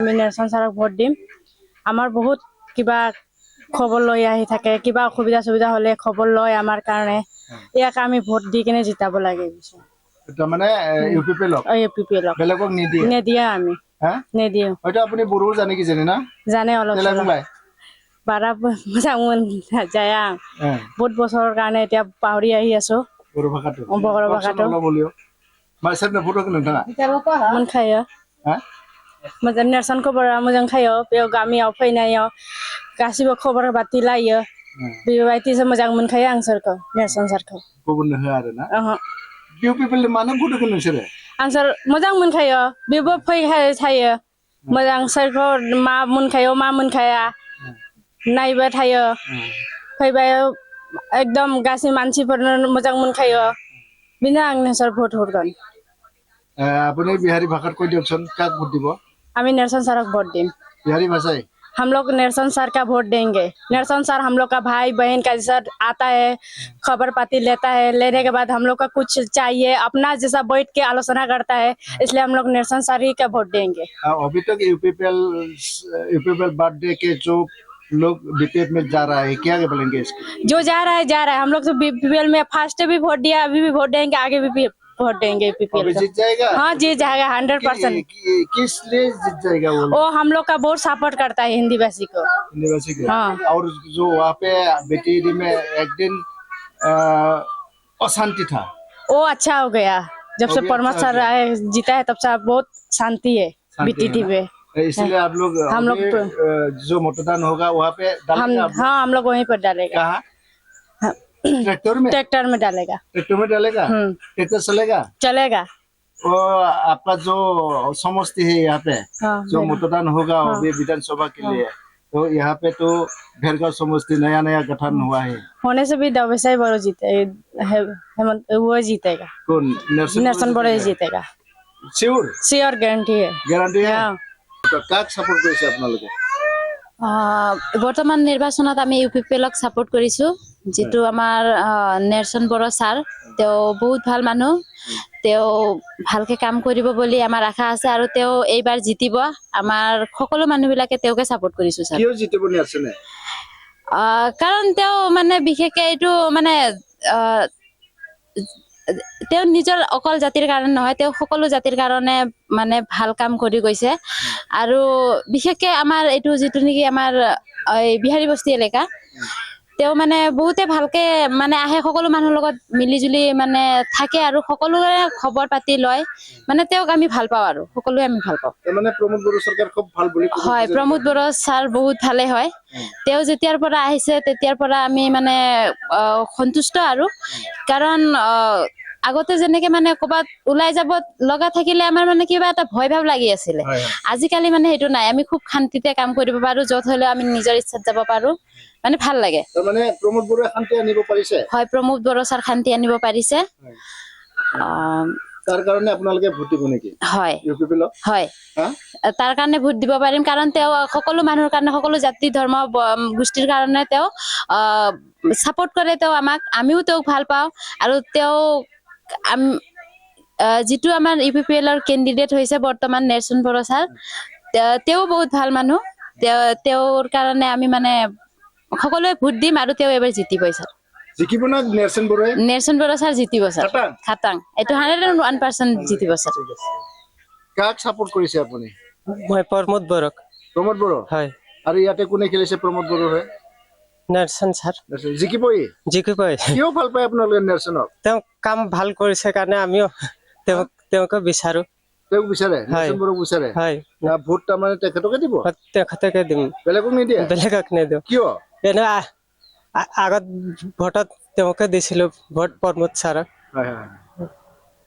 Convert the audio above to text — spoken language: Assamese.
আমি নেলসন ছাৰক ভোট দিম। আমাৰ বহুত কিবা খবৰ লৈ আহি থাকে, কিবা অসুবিধা সুবিধা হলে খবৰ লয় আমাৰ কাৰণে। ইয়াক আমি ভোট দি কিনে জিতাব লাগে। মানে UPPL বেলেগক নিদিয়ে আমি নিদিওঁ। হয়তো আপুনি বড়ো জানে কি জানে না? জানে অলপ বাৰা মোজাং যায় বহুত বছৰৰ কাৰণে এতিয়া পাহৰি আহি আছো বড়ো ভাষাটো। বড়ো ভাষাটো मोनखायो मोजां नेरसोनखौ बारा मोजां खायो बेयाव गामियाव फैनायाव गासिबो खबर बाथि लायो बेबायदिसो मोजां मोनखायो आं सोरखौ नेरसोन सारखौ गुबुननो होआ आरो ना UPPL मानो भट होगोन नोंसोरो? आं सोर मोजां मोनखायो बेबो फैखायो थायो मोजां सोरखौ मा मोनखायो मा मोनखाया नायबाय थायो फैबाय एकदम गासै मानसिफोरनो मोजां मोनखायो बिनो आं नेरसोन भट हरगोन। अपने बिहारी भाषा कोई दियकसन काक भोट দিব? हमें नेरसोन सर को वोट दें। बिहारी भाषा हम लोग नेरसोन सर का वोट देंगे। नेरसोन सर हम लोग का भाई बहन का जैसा आता है, खबर पाती लेता है, लेने के बाद हम लोग का कुछ चाहिए अपना जैसा बैठ के आलोचना करता है, इसलिए हम लोग नेरसोन सर ही का वोट देंगे। अभी तक UPPL बर्थडे के जो लोग BPF में जा रहा है क्या बोलेंगे इसको? जो जा रहा है हम लोग तो BPL में फर्स्ट भी वोट दिया, अभी भी वोट देंगे, आगे भी वोट देंगे UPPL को। जीत जाएगा? हाँ जीत जाएगा 100%। किस लिए जीत जाएगा वो हम लोग का बहुत सपोर्ट करता है हिंदी भाषी को। हिंदी भाषी को हाँ। और जो वहाँ पे BTD में एक दिन अशांति था वो अच्छा हो गया जब से परमत सर आए जीता है तब से बहुत शांति है BTD में। इसलिए आप लोग हम लोग जो मतदान होगा वहाँ पे डालेगा? हाँ हम लोग वहीं पर डालेगा। कहाँ? ट्रैक्टर में डालेगा। ट्रैक्टर में डालेगा? ट्रैक्टर चलेगा? वो आपका जो समष्टि है यहाँ पे जो मतदान होगा अभी विधानसभा के लिए तो यहाँ पे तो भेरगांव समष्टि नया गठन हुआ है होने से भी दवेसाई बड़ो जीते वो जीतेगा। कौन? नेरसोन बड़ो जीतेगा। श्योर गारंटी है। কাক সাপোর্ট কৰিছে আপোনালোকে? বৰ্তমান নিৰ্বাচনত আমি UPPLক সাপোৰ্ট কৰিছো যেটো আমাৰ নেৰসন বড়ো ছাৰ তেওঁ বহুত ভাল মানুহ তেওঁ ভালকে কাম কৰিব বুলি আমাৰ আশা আছে আৰু তেওঁ এইবাৰ জিতিব আমাৰ সকলো মানুহবিলাকে তেওঁকে সাপোৰ্ট কৰিছো ছাৰ। কিয় জিতিব নেৰসনে? কাৰণ তেওঁ মানে বিশেষকৈ এইটো মানে তেওঁ নিজৰ অকল জাতিৰ কাৰণে নহয় তেওঁ সকলো জাতিৰ কাৰণে মানে ভাল কাম কৰি গৈছে আৰু বিশেষকৈ আমাৰ এইটো যেটো নেকি আমাৰ বিহাৰী বস্তি এলেকা তেওঁ মানে বহুতে ভালকে মানে আহে সকলো মানুহৰ লগত মিলিজুলি মানে থাকে আৰু সকলোৰে খবৰ পাতি লয় মানে তেওঁক আমি ভাল পাওঁ আৰু সকলোৱে আমি ভাল পাওঁ। মানে প্ৰমোদ বড়ো সৰকাৰ খুব ভাল বুলি হয় প্ৰমোদ বড়ো ছাৰ বহুত ভালে হয় তেওঁ যেতিয়াৰ পৰা আহিছে তেতিয়াৰ পৰা আমি মানে সন্তুষ্ট আৰু কাৰণ আগতে যেনেকে মানে কবাত উলাই যাব লগা থাকিলে আমাৰ মানে কিবা এটা ভয় ভাব লাগি আছিল আজিকালি মানে হেতু নাই আমি খুব শান্তিতে কাম কৰিব পাৰো যত হলে আমি নিজৰ ইচ্ছাত যাব পাৰো মানে ভাল লাগে। মানে প্ৰমোদ বড়ো শান্তি আনিব পাৰিছে? হয় প্ৰমোদ বড়ো ছাৰ শান্তি আনিব পাৰিছে তাৰ কাৰণে আপোনালোকে ভোট দিব নেকি? হয় UPPL হয় তাৰ কাৰণে ভোট দিব পাৰিম কাৰণ তেওঁ সকলো মানুহৰ কাৰণে সকলো জাতি ধৰ্ম গোষ্ঠীৰ কাৰণে তেওঁ সাপোৰ্ট কৰে তেওঁ আমাক আমিও তেওঁক ভাল পাওঁ আৰু তেওঁ যেটো আমাৰ UPPLৰ কেন্ডিডেট হৈছে বৰ্তমান নেৰসন বড়ো ছাৰ তেওঁ বহুত ভাল মানুহ তেওঁৰ কাৰণে আমি মানে সকলোৱে ভোট দিম আৰু তেওঁ এবাৰ জিতিব ছাৰ। জিকিব না নেৰসন বড়োয়ে? নেৰসন বড়ো ছাৰ জিতিব ছাৰ খাটাং এটো 101% জিতিব ছাৰ। কাক সাপোৰ্ট কৰিছে আপুনি? মই প্ৰমোদ বড়োক। প্ৰমোদ বড়ো? হয়। আৰু ইয়াতে কোনে খেলিছে প্ৰমোদ বড়ো হয়? নেৰসন ছাৰ জিকিবই। কিয় ভাল পায় আপোনালোকে নেৰসনক? তেওঁ কাম ভাল কৰিছে কাৰণে আমিও তেওঁকে বিচাৰো। তেওঁক বিচাৰে? নেৰসন বড়োক বিচাৰে? হয়। ভোট তাৰমানে তেখেতকে দিব? তেখেতকে দিম। বেলেগক নিদিয়ে? বেলেগক নিদিওঁ। কিয়? এনে আগত ভোটত তেওঁকে দিছিলো ভোট প্ৰমোদ ছাৰক। হয় হয়।